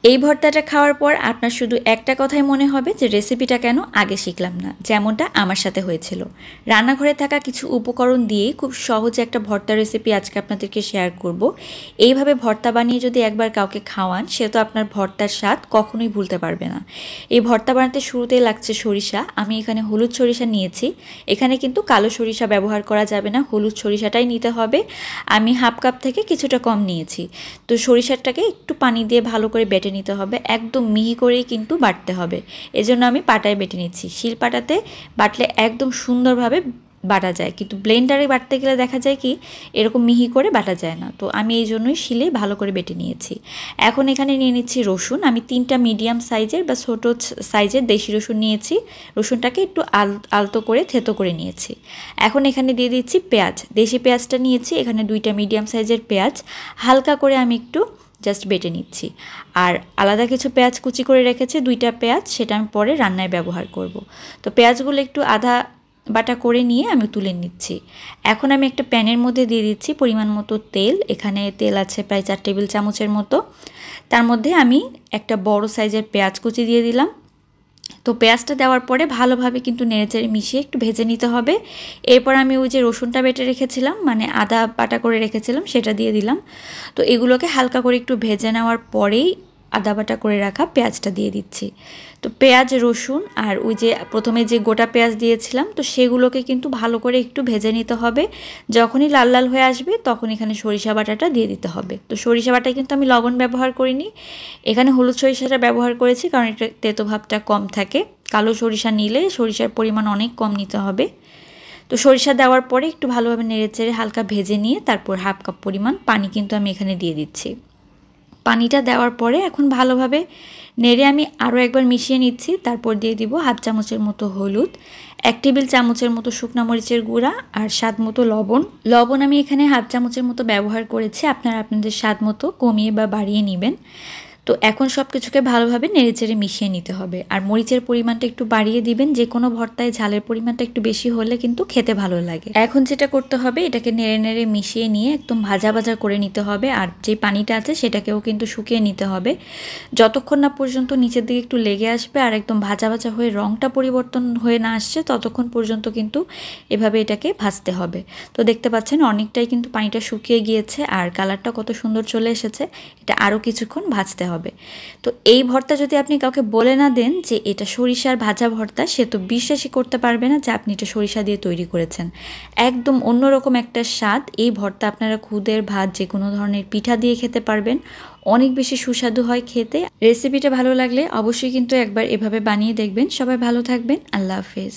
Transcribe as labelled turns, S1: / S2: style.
S1: এই ভর্তাটা খাওয়ার পর আপনার শুধু একটা কথাই মনে হবে যে রেসিপিটা কেন আগে শিখলাম না, যেমনটা আমার সাথে হয়েছিল। রান্নাঘরে থাকা কিছু উপকরণ দিয়েই খুব সহজে একটা ভর্তা রেসিপি আজকে আপনাদেরকে শেয়ার করব। এইভাবে ভর্তা বানিয়ে যদি একবার কাউকে খাওয়ান, সে তো আপনার ভর্তার স্বাদ কখনোই ভুলতে পারবে না। এই ভর্তা বানাতে শুরুতেই লাগছে সরিষা। আমি এখানে হলুদ সরিষা নিয়েছি। এখানে কিন্তু কালো সরিষা ব্যবহার করা যাবে না, হলুদ সরিষাটাই নিতে হবে। আমি হাফ কাপ থেকে কিছুটা কম নিয়েছি। তো সরিষাটাকে একটু পানি দিয়ে ভালো করে বেটে নিতে হবে, একদম মিহি করেই কিন্তু বাটতে হবে। এজন্য আমি পাটায় বেটে নিচ্ছি। শিলপাটাতে বাটলে একদম সুন্দরভাবে বাটা যায়, কিন্তু ব্লেন্ডারে বাটতে গেলে দেখা যায় কি এরকম মিহি করে বাটা যায় না। তো আমি এই জন্যই শিলে ভালো করে বেটে নিয়েছি। এখন এখানে নিয়ে নিচ্ছি রসুন। আমি 3টা মিডিয়াম সাইজের বা ছোটো সাইজের দেশি রসুন নিয়েছি। রসুনটাকে একটু আলতো করে থেতো করে নিয়েছি। এখন এখানে দিয়ে দিচ্ছি পেঁয়াজ। দেশি পেঁয়াজটা নিয়েছি, এখানে 2টা মিডিয়াম সাইজের পেঁয়াজ হালকা করে আমি একটু জাস্ট বেটে নিচ্ছি। আর আলাদা কিছু পেঁয়াজ কুচি করে রেখেছি, 2টা পেঁয়াজ, সেটা আমি পরে রান্নায় ব্যবহার করব। তো পেঁয়াজগুলো একটু আধা বাটা করে নিয়ে আমি তুলে নিচ্ছি। এখন আমি একটা প্যানের মধ্যে দিয়ে দিচ্ছি পরিমাণ মতো তেল। এখানে তেল আছে প্রায় 4 টেবিল চামচের মতো। তার মধ্যে আমি একটা বড় সাইজের পেঁয়াজ কুচি দিয়ে দিলাম। তো পেঁয়াজটা দেওয়ার পরে ভালোভাবে কিন্তু নেড়েচেড়ে মিশিয়ে একটু ভেজে নিতে হবে। এরপর আমি ওই যে রসুনটা বেটে রেখেছিলাম, মানে আদা বাটা করে রেখেছিলাম, সেটা দিয়ে দিলাম। তো এগুলোকে হালকা করে একটু ভেজে নেওয়ার পরেই আদা বাটা করে রাখা পেঁয়াজটা দিয়ে দিচ্ছি। তো পেঁয়াজ, রসুন আর ওই যে প্রথমে যে গোটা পেঁয়াজ দিয়েছিলাম, তো সেগুলোকে কিন্তু ভালো করে একটু ভেজে নিতে হবে। যখনই লাল লাল হয়ে আসবে তখন এখানে সরিষা বাটাটা দিয়ে দিতে হবে। তো সরিষা বাটায় কিন্তু আমি লবণ ব্যবহার করিনি, এখানে হলুদ সরিষাটা ব্যবহার করেছি, কারণ এটা তেতো ভাবটা কম থাকে। কালো সরিষা নিলে সরিষার পরিমাণ অনেক কম নিতে হবে। তো সরিষা দেওয়ার পরে একটু ভালোভাবে নেড়েচেড়ে হালকা ভেজে নিয়ে তারপর হাফ কাপ পরিমাণ পানি কিন্তু আমি এখানে দিয়ে দিচ্ছি। পানিটা দেওয়ার পরে এখন ভালোভাবে নেড়ে আমি আরও একবার মিশিয়ে নিচ্ছি। তারপর দিয়ে দিব হাফ চামচের মতো হলুদ, 1 টেবিল চামচের মতো শুকনো মরিচের গুঁড়া আর স্বাদ মতো লবণ আমি এখানে হাফ চামচের মতো ব্যবহার করেছি। আপনারা আপনাদের স্বাদ মতো কমিয়ে বা বাড়িয়ে নেবেন। তো এখন সব কিছুকে ভালোভাবে নেড়েচেড়ে মিশিয়ে নিতে হবে। আর মরিচের পরিমাণটা একটু বাড়িয়ে দিবেন, যে কোনো ভর্তায় ঝালের পরিমাণটা একটু বেশি হলে কিন্তু খেতে ভালো লাগে। এখন যেটা করতে হবে, এটাকে নেড়ে নেড়ে মিশিয়ে নিয়ে একদম ভাজা ভাজা করে নিতে হবে। আর যে পানিটা আছে সেটাকেও কিন্তু শুকিয়ে নিতে হবে, যতক্ষণ না পর্যন্ত নিচের দিকে একটু লেগে আসবে আর একদম ভাজা ভাজা হয়ে রঙটা পরিবর্তন হয়ে না আসছে, ততক্ষণ পর্যন্ত কিন্তু এভাবে এটাকে ভাজতে হবে। তো দেখতে পাচ্ছেন অনেকটাই কিন্তু পানিটা শুকিয়ে গিয়েছে আর কালারটা কত সুন্দর চলে এসেছে। এটা আরও কিছুক্ষণ ভাজতে হবে। তো এই ভর্তা যদি আপনি কাউকে বলে না দেন যে এটা সরিষার ভাজা ভর্তা, সে তো বিশ্বাসই করতে পারবে না যে আপনি এটা সরিষা দিয়ে তৈরি করেছেন। একদম অন্যরকম একটা স্বাদ। এই ভর্তা আপনারা খুদের ভাত, যে কোনো ধরনের পিঠা দিয়ে খেতে পারবেন, অনেক বেশি সুস্বাদু হয় খেতে। রেসিপিটা ভালো লাগলে অবশ্যই কিন্তু একবার এভাবে বানিয়ে দেখবেন। সবাই ভালো থাকবেন। আল্লাহ হাফেজ।